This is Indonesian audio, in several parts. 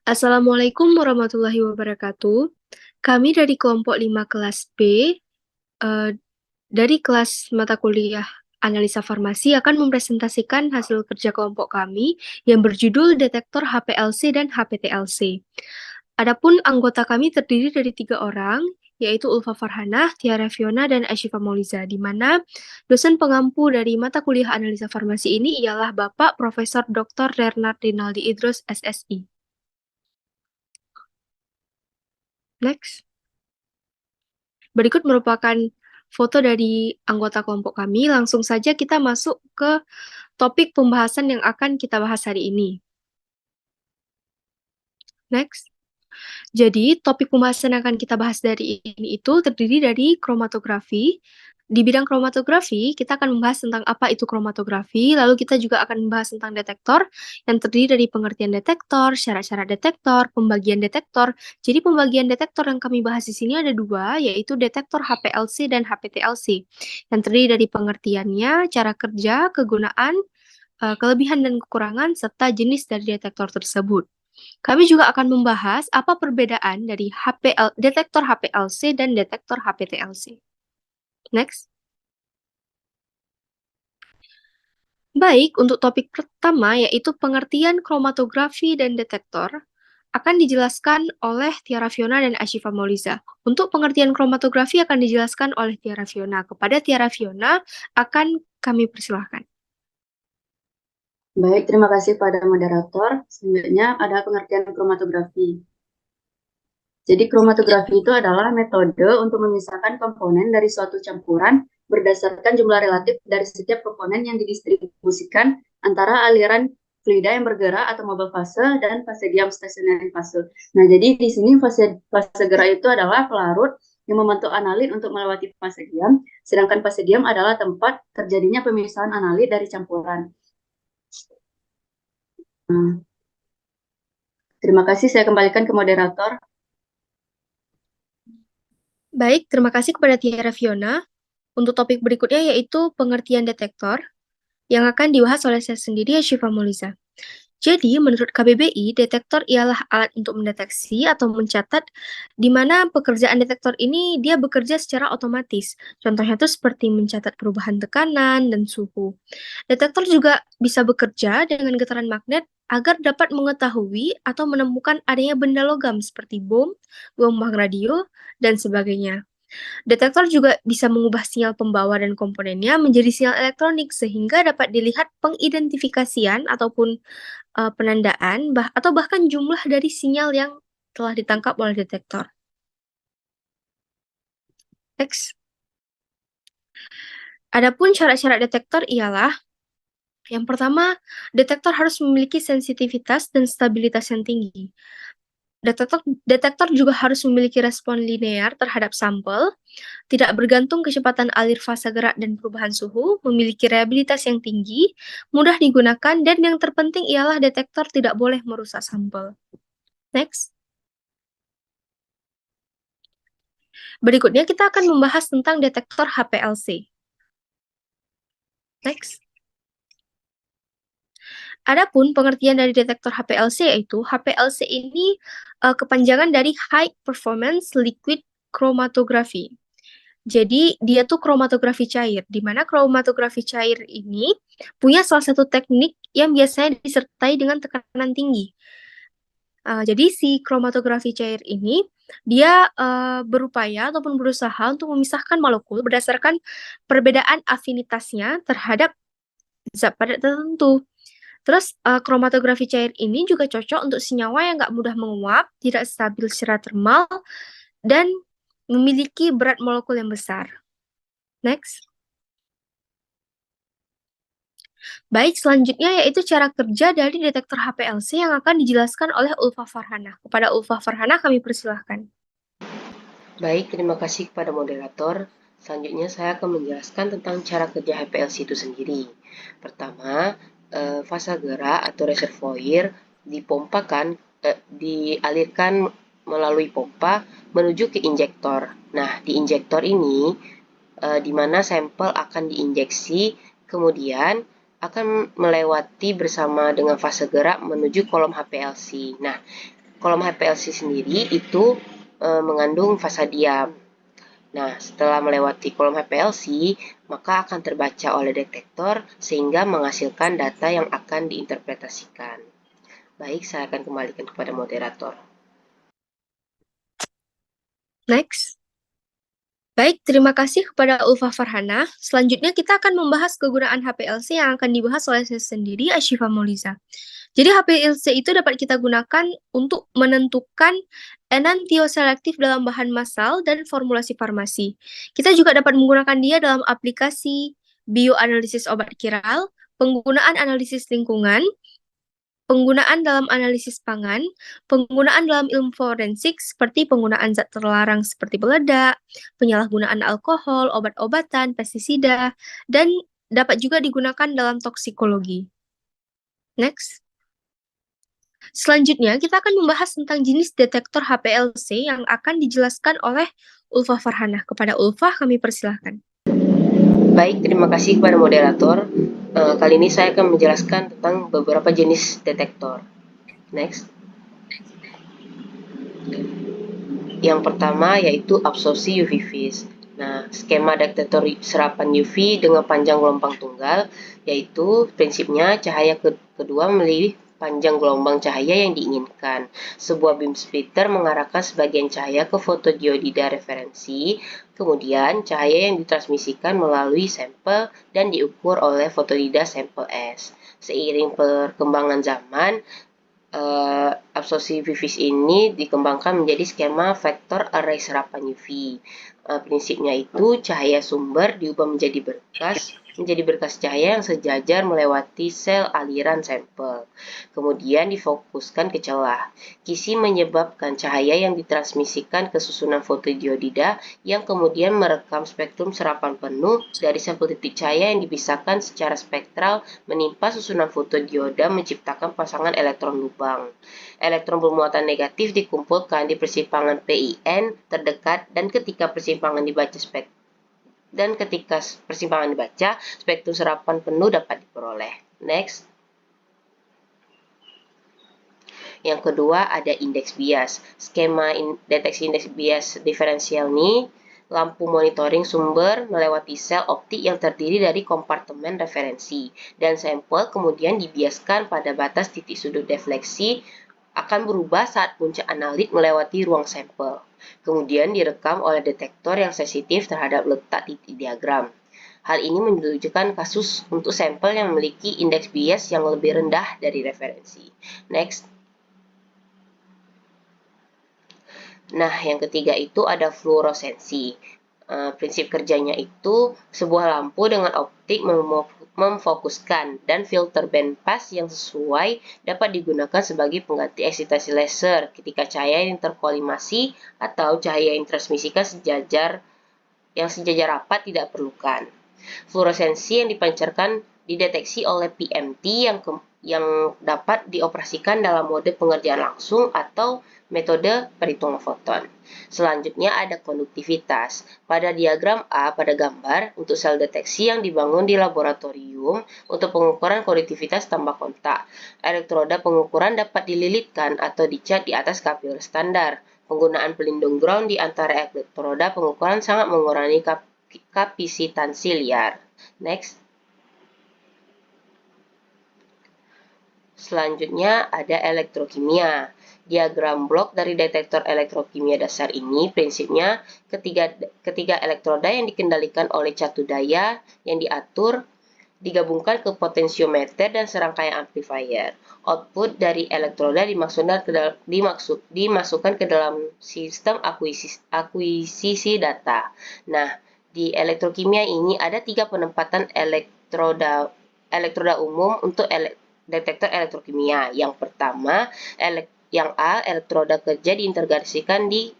Assalamualaikum warahmatullahi wabarakatuh. Kami dari kelompok 5 kelas B, eh, dari kelas mata kuliah Analisa Farmasi akan mempresentasikan hasil kerja kelompok kami yang berjudul Detektor HPLC dan HPTLC. Adapun anggota kami terdiri dari 3 orang, yaitu Ulfa Farhanah, Tiara Fiona, dan Ashifa Mauliza, di mana dosen pengampu dari mata kuliah Analisa Farmasi ini ialah Bapak Profesor Dr. Bernard Rinaldi Idrus, SSI. Next. Berikut merupakan foto dari anggota kelompok kami. Langsung saja kita masuk ke topik pembahasan yang akan kita bahas hari ini. Next. Jadi, topik pembahasan yang akan kita bahas dari ini itu terdiri dari kromatografi. Di bidang kromatografi, kita akan membahas tentang apa itu kromatografi, lalu kita juga akan membahas tentang detektor, yang terdiri dari pengertian detektor, syarat-syarat detektor, pembagian detektor. Jadi, pembagian detektor yang kami bahas di sini ada 2, yaitu detektor HPLC dan HPTLC, yang terdiri dari pengertiannya, cara kerja, kegunaan, kelebihan dan kekurangan, serta jenis dari detektor tersebut. Kami juga akan membahas apa perbedaan dari detektor HPLC dan detektor HPTLC. Next. Baik, untuk topik pertama yaitu pengertian kromatografi dan detektor akan dijelaskan oleh Tiara Fiona dan Ashifa Mauliza. Untuk pengertian kromatografi akan dijelaskan oleh Tiara Fiona. Kepada Tiara Fiona akan kami persilahkan. Baik, terima kasih pada moderator. Selanjutnya ada pengertian kromatografi. Jadi kromatografi itu adalah metode untuk memisahkan komponen dari suatu campuran berdasarkan jumlah relatif dari setiap komponen yang didistribusikan antara aliran fluida yang bergerak atau mobile fase dan fase diam stationary fase. Nah, jadi di sini fase gerak itu adalah pelarut yang membentuk analit untuk melewati fase diam, sedangkan fase diam adalah tempat terjadinya pemisahan analit dari campuran. Terima kasih, saya kembalikan ke moderator. Baik, terima kasih kepada Tiara Fiona. Untuk topik berikutnya yaitu pengertian detektor yang akan dibahas oleh saya sendiri, Ashifa Mauliza. Jadi, menurut KBBI, detektor ialah alat untuk mendeteksi atau mencatat di mana pekerjaan detektor ini dia bekerja secara otomatis. Contohnya itu seperti mencatat perubahan tekanan dan suhu. Detektor juga bisa bekerja dengan getaran magnet agar dapat mengetahui atau menemukan adanya benda logam seperti bom, gelombang radio, dan sebagainya. Detektor juga bisa mengubah sinyal pembawa dan komponennya menjadi sinyal elektronik sehingga dapat dilihat pengidentifikasian ataupun penandaan atau bahkan jumlah dari sinyal yang telah ditangkap oleh detektor. Next. Adapun syarat-syarat detektor ialah yang pertama, detektor harus memiliki sensitivitas dan stabilitas yang tinggi. Detektor juga harus memiliki respon linear terhadap sampel, tidak bergantung kecepatan alir fase gerak dan perubahan suhu, memiliki reliabilitas yang tinggi, mudah digunakan, dan yang terpenting ialah detektor tidak boleh merusak sampel. Next. Berikutnya kita akan membahas tentang detektor HPLC. Next. Adapun pengertian dari detektor HPLC yaitu HPLC ini kepanjangan dari High Performance Liquid Chromatography. Jadi dia tuh kromatografi cair, di mana kromatografi cair ini punya salah satu teknik yang biasanya disertai dengan tekanan tinggi. Jadi si kromatografi cair ini dia berupaya ataupun berusaha untuk memisahkan molekul berdasarkan perbedaan afinitasnya terhadap zat padat tertentu. Terus kromatografi cair ini juga cocok untuk senyawa yang nggak mudah menguap, tidak stabil secara termal, dan memiliki berat molekul yang besar. Next. Baik, selanjutnya yaitu cara kerja dari detektor HPLC yang akan dijelaskan oleh Ulfa Farhanah. Kepada Ulfa Farhanah kami persilahkan. Baik, terima kasih kepada moderator. Selanjutnya saya akan menjelaskan tentang cara kerja HPLC itu sendiri. Pertama, fasa gerak atau reservoir dialirkan melalui pompa menuju ke injektor. Nah, di injektor ini di mana sampel akan diinjeksi, kemudian akan melewati bersama dengan fase gerak menuju kolom HPLC. Nah, kolom HPLC sendiri itu mengandung fasa diam. Nah, setelah melewati kolom HPLC, maka akan terbaca oleh detektor sehingga menghasilkan data yang akan diinterpretasikan. Baik, saya akan kembalikan kepada moderator. Next. Baik, terima kasih kepada Ulfa Farhana. Selanjutnya kita akan membahas kegunaan HPLC yang akan dibahas oleh saya sendiri, Ashifa Mauliza. Jadi HPLC itu dapat kita gunakan untuk menentukan enantioselektif dalam bahan massal dan formulasi farmasi. Kita juga dapat menggunakan dia dalam aplikasi bioanalisis obat kiral, penggunaan analisis lingkungan, penggunaan dalam analisis pangan, penggunaan dalam ilmu forensik seperti penggunaan zat terlarang seperti peledak, penyalahgunaan alkohol, obat-obatan, pestisida, dan dapat juga digunakan dalam toksikologi. Next. Selanjutnya, kita akan membahas tentang jenis detektor HPLC yang akan dijelaskan oleh Ulfa Farhana. Kepada Ulfa, kami persilahkan. Baik, terima kasih kepada moderator. Kali ini saya akan menjelaskan tentang beberapa jenis detektor. Next. Yang pertama yaitu absorpsi UV phase. Nah, skema detektor serapan UV dengan panjang gelombang tunggal, yaitu prinsipnya cahaya kedua memilih panjang gelombang cahaya yang diinginkan. Sebuah beam splitter mengarahkan sebagian cahaya ke fotodiodida referensi, kemudian cahaya yang ditransmisikan melalui sampel dan diukur oleh fotodiode sampel S. Seiring perkembangan zaman, absorpsi UV phase ini dikembangkan menjadi skema vektor array serapan UV. Prinsipnya itu cahaya sumber diubah menjadi berkas cahaya yang sejajar melewati sel aliran sampel. Kemudian difokuskan ke celah. Kisi menyebabkan cahaya yang ditransmisikan ke susunan fotodiodida yang kemudian merekam spektrum serapan penuh dari sampel titik cahaya yang dipisahkan secara spektral menimpa susunan fotodioda menciptakan pasangan elektron lubang. Elektron bermuatan negatif dikumpulkan di persimpangan PIN terdekat dan ketika persimpangan dibaca spektrum serapan penuh dapat diperoleh. Next. Yang kedua ada indeks bias. Skema deteksi indeks bias diferensial ini lampu monitoring sumber melewati sel optik yang terdiri dari kompartemen referensi dan sampel kemudian dibiaskan pada batas titik sudut defleksi akan berubah saat puncak analit melewati ruang sampel. Kemudian direkam oleh detektor yang sensitif terhadap letak titik diagram. Hal ini menunjukkan kasus untuk sampel yang memiliki indeks bias yang lebih rendah dari referensi. Next. Nah, yang ketiga itu ada fluoresensi. Prinsip kerjanya itu sebuah lampu dengan optik memfokuskan dan filter bandpass yang sesuai dapat digunakan sebagai pengganti eksitasi laser ketika cahaya yang terkolimasi atau cahaya yang ditransmisikan sejajar rapat tidak perlukan. Fluoresensi yang dipancarkan dideteksi oleh PMT yang dapat dioperasikan dalam mode pengerjaan langsung atau metode perhitungan foton. Selanjutnya ada konduktivitas. Pada diagram A pada gambar untuk sel deteksi yang dibangun di laboratorium untuk pengukuran konduktivitas tanpa kontak. Elektroda pengukuran dapat dililitkan atau dicat di atas kapil standar. Penggunaan pelindung ground di antara elektroda pengukuran sangat mengurangi kapasitansi liar. Next. Selanjutnya ada elektrokimia. Diagram blok dari detektor elektrokimia dasar ini prinsipnya ketiga elektroda yang dikendalikan oleh catu daya yang diatur digabungkan ke potensiometer dan serangkaian amplifier. Output dari elektroda dimasukkan ke dalam sistem akuisisi data. Nah, di elektrokimia ini ada 3 penempatan elektroda umum untuk detektor elektrokimia. Yang pertama, yang A, elektroda kerja diintegrasikan di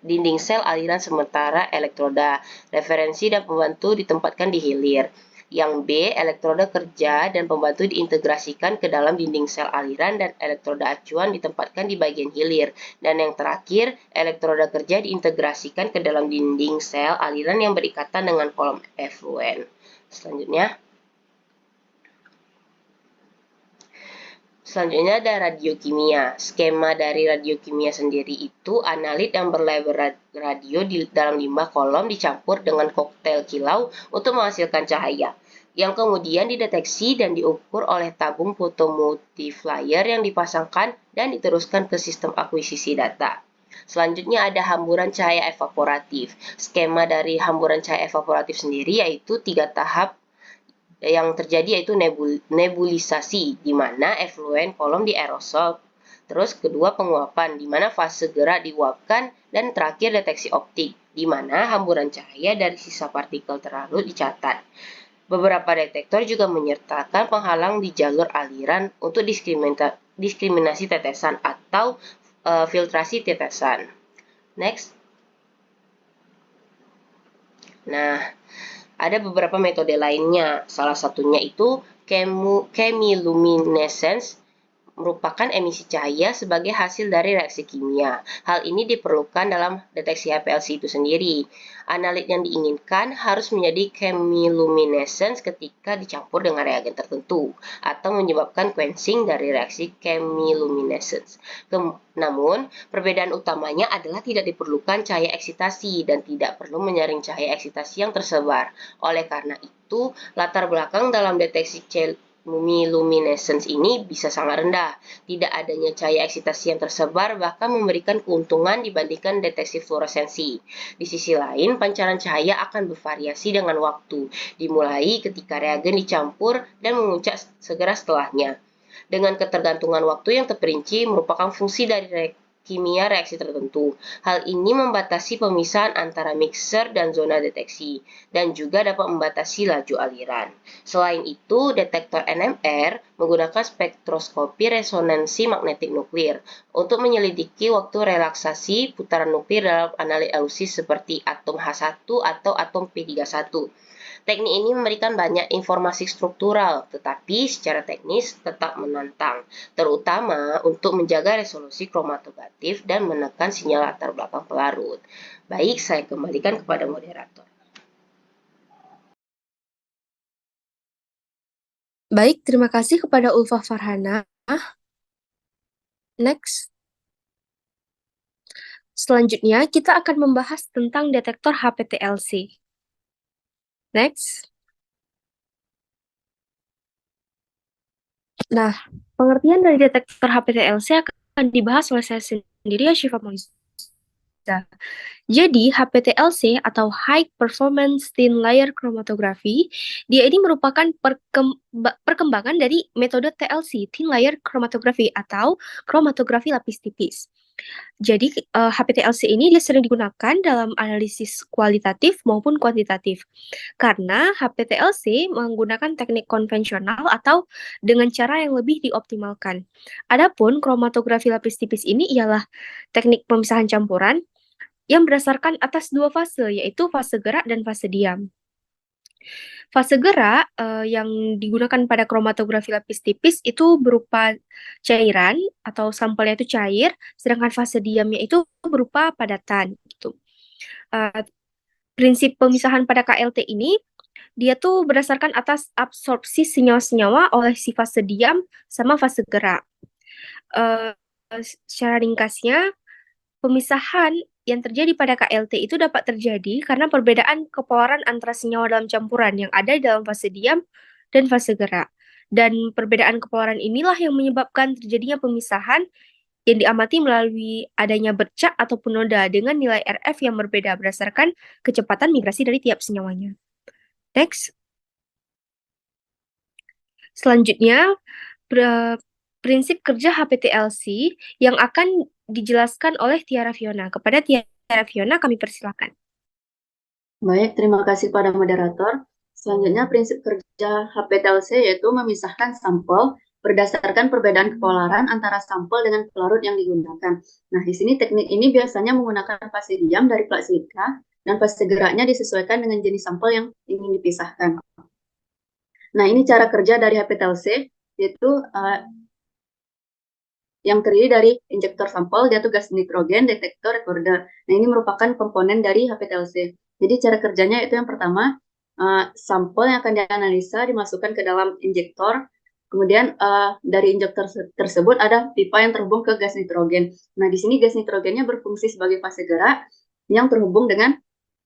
dinding sel aliran sementara elektroda referensi dan pembantu ditempatkan di hilir. Yang B, elektroda kerja dan pembantu diintegrasikan ke dalam dinding sel aliran dan elektroda acuan ditempatkan di bagian hilir. Dan yang terakhir, elektroda kerja diintegrasikan ke dalam dinding sel aliran yang berikatan dengan kolom efluen. Selanjutnya. Selanjutnya ada radiokimia. Skema dari radiokimia sendiri itu analit yang berlabel radio di dalam limbah kolom dicampur dengan koktail kilau untuk menghasilkan cahaya, yang kemudian dideteksi dan diukur oleh tabung fotomultiplier yang dipasangkan dan diteruskan ke sistem akuisisi data. Selanjutnya ada hamburan cahaya evaporatif. Skema dari hamburan cahaya evaporatif sendiri yaitu 3 tahap yang terjadi yaitu nebulisasi, di mana efluen kolom di aerosol. Terus kedua penguapan, di mana fase gerak diuapkan, dan terakhir deteksi optik, di mana hamburan cahaya dari sisa partikel terlarut dicatat. Beberapa detektor juga menyertakan penghalang di jalur aliran untuk diskriminasi tetesan atau filtrasi tetesan. Next. Nah, ada beberapa metode lainnya. Salah satunya itu chemiluminescence, merupakan emisi cahaya sebagai hasil dari reaksi kimia. Hal ini diperlukan dalam deteksi HPLC itu sendiri. Analit yang diinginkan harus menjadi chemiluminescence ketika dicampur dengan reagen tertentu, atau menyebabkan quenching dari reaksi chemiluminescence. Namun, perbedaan utamanya adalah tidak diperlukan cahaya eksitasi dan tidak perlu menyaring cahaya eksitasi yang tersebar. Oleh karena itu, latar belakang dalam deteksi chemiluminescence ini bisa sangat rendah. Tidak adanya cahaya eksitasi yang tersebar bahkan memberikan keuntungan dibandingkan deteksi fluoresensi. Di sisi lain, pancaran cahaya akan bervariasi dengan waktu, dimulai ketika reagen dicampur dan memuncak segera setelahnya. Dengan ketergantungan waktu yang terperinci merupakan fungsi dari kimia reaksi tertentu. Hal ini membatasi pemisahan antara mixer dan zona deteksi, dan juga dapat membatasi laju aliran. Selain itu, detektor NMR menggunakan spektroskopi resonansi magnetik nuklir untuk menyelidiki waktu relaksasi putaran nuklir dalam analit alusis seperti atom H1 atau atom P31. Teknik ini memberikan banyak informasi struktural, tetapi secara teknis tetap menantang, terutama untuk menjaga resolusi kromatogratif dan menekan sinyal latar belakang pelarut. Baik, saya kembalikan kepada moderator. Baik, terima kasih kepada Ulfa Farhana. Next. Selanjutnya, kita akan membahas tentang detektor HPTLC. Next. Nah, pengertian dari detektor HPTLC akan dibahas oleh saya sendiri, ya, Syifa Mauliza. Jadi, HPTLC atau High Performance Thin Layer Chromatography, dia ini merupakan perkembangan dari metode TLC, Thin Layer Chromatography, atau kromatografi lapis tipis. Jadi, HPTLC ini dia sering digunakan dalam analisis kualitatif maupun kuantitatif. Karena HPTLC menggunakan teknik konvensional atau dengan cara yang lebih dioptimalkan. Adapun kromatografi lapis tipis ini ialah teknik pemisahan campuran yang berdasarkan atas 2 fase, yaitu fase gerak dan fase diam. Fase gerak yang digunakan pada kromatografi lapis tipis itu berupa cairan atau sampelnya itu cair, sedangkan fase diamnya itu berupa padatan gitu. Prinsip pemisahan pada KLT ini dia tuh berdasarkan atas absorpsi senyawa-senyawa oleh si fase diam sama fase gerak. Secara ringkasnya, pemisahan yang terjadi pada KLT itu dapat terjadi karena perbedaan kepolaran antara senyawa dalam campuran yang ada di dalam fase diam dan fase gerak. Dan perbedaan kepolaran inilah yang menyebabkan terjadinya pemisahan yang diamati melalui adanya bercak ataupun noda dengan nilai RF yang berbeda berdasarkan kecepatan migrasi dari tiap senyawanya. Next. Selanjutnya, prinsip kerja HPTLC yang akan dijelaskan oleh Tiara Fiona. Kepada Tiara Fiona, kami persilakan. Baik, terima kasih pada moderator. Selanjutnya, prinsip kerja HPTLC yaitu memisahkan sampel berdasarkan perbedaan kepolaran antara sampel dengan pelarut yang digunakan. Nah, di sini teknik ini biasanya menggunakan fase diam dari plat silika dan fase geraknya disesuaikan dengan jenis sampel yang ingin dipisahkan. Nah, ini cara kerja dari HPTLC, yaitu yang terdiri dari injektor sampel, dia tuh gas nitrogen, detektor, recorder. Nah, ini merupakan komponen dari HPTLC. Jadi cara kerjanya itu yang pertama, sampel yang akan dianalisa dimasukkan ke dalam injektor, Kemudian dari injektor tersebut ada pipa yang terhubung ke gas nitrogen. Nah, di sini gas nitrogennya berfungsi sebagai fase gerak yang terhubung dengan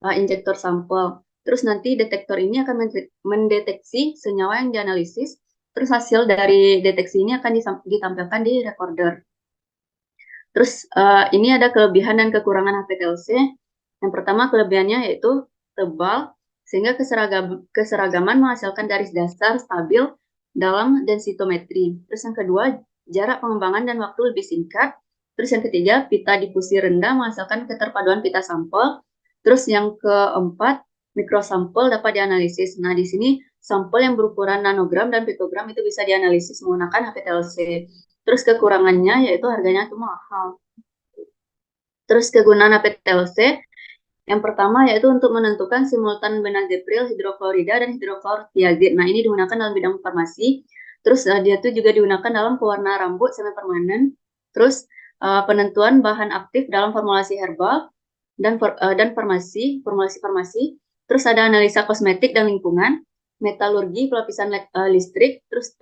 injektor sampel. Terus nanti detektor ini akan mendeteksi senyawa yang dianalisis. Terus hasil dari deteksi ini akan ditampilkan di recorder. Terus ini ada kelebihan dan kekurangan HPLC. Yang pertama kelebihannya yaitu tebal, sehingga keseragaman menghasilkan garis dasar stabil dalam densitometri. Terus yang kedua, jarak pengembangan dan waktu lebih singkat. Terus yang ketiga, pita difusi rendah menghasilkan keterpaduan pita sampel. Terus yang keempat, mikrosampel dapat dianalisis. Nah, di sini sampel yang berukuran nanogram dan pikogram itu bisa dianalisis menggunakan HPLC. Terus kekurangannya yaitu harganya itu mahal. Terus kegunaan HPLC, yang pertama yaitu untuk menentukan simultan benazepril, hidroklorida, dan hidroklortiazid. Nah, ini digunakan dalam bidang farmasi. Terus dia tuh juga digunakan dalam pewarna rambut semi permanen. Terus penentuan bahan aktif dalam formulasi herbal dan formulasi farmasi. Terus ada analisa kosmetik dan lingkungan, metalurgi, pelapisan listrik, terus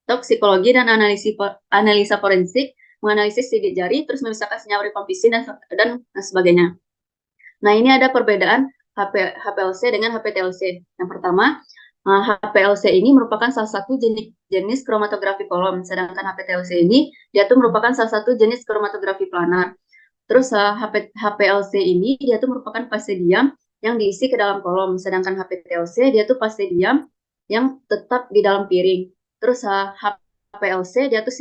toksikologi dan analisa forensik, menganalisis sidik jari, terus memisahkan senyawa rifampicin dan sebagainya. Nah, ini ada perbedaan HPLC dengan HPTLC. Yang pertama, HPLC ini merupakan salah satu jenis kromatografi kolom, sedangkan HPTLC ini dia tuh merupakan salah satu jenis kromatografi planar. Terus HPLC ini dia tuh merupakan fase diam yang diisi ke dalam kolom, sedangkan HPTLC dia tuh fase diam yang tetap di dalam piring. Terus HPLC dia tuh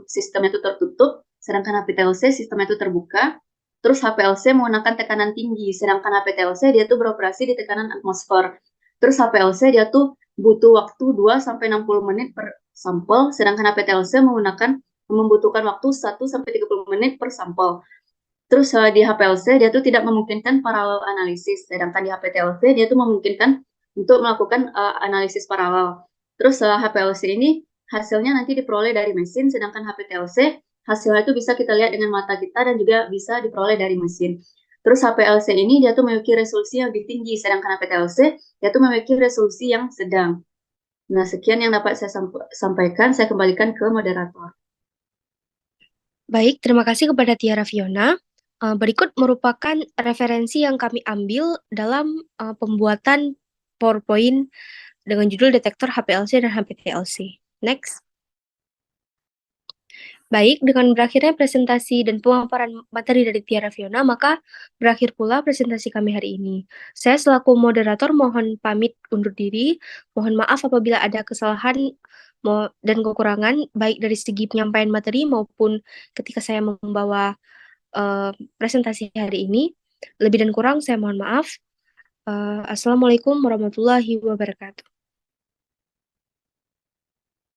sistemnya itu tertutup, sedangkan HPTLC sistemnya itu terbuka. Terus HPLC menggunakan tekanan tinggi, sedangkan HPTLC dia tuh beroperasi di tekanan atmosfer. Terus HPLC dia tuh butuh waktu 2-60 menit per sampel, sedangkan HPTLC membutuhkan waktu 1-30 menit per sampel. Terus di HPLC dia tuh tidak memungkinkan paralel analisis, sedangkan di HPTLC dia tuh memungkinkan untuk melakukan analisis paralel. Terus HPLC ini hasilnya nanti diperoleh dari mesin, sedangkan HPTLC hasilnya itu bisa kita lihat dengan mata kita dan juga bisa diperoleh dari mesin. Terus HPLC ini dia tuh memiliki resolusi yang lebih tinggi, sedangkan HPTLC dia tuh memiliki resolusi yang sedang. Nah, sekian yang dapat saya sampaikan. Saya kembalikan ke moderator. Baik, terima kasih kepada Tiara Fiona. Berikut merupakan referensi yang kami ambil dalam pembuatan PowerPoint dengan judul detektor HPLC dan HPTLC. Next. Baik, dengan berakhirnya presentasi dan pemaparan materi dari Tiara Fiona, maka berakhir pula presentasi kami hari ini. Saya selaku moderator mohon pamit undur diri. Mohon maaf apabila ada kesalahan dan kekurangan, baik dari segi penyampaian materi maupun ketika saya membawa presentasi hari ini. Lebih dan kurang saya mohon maaf. Assalamualaikum warahmatullahi wabarakatuh.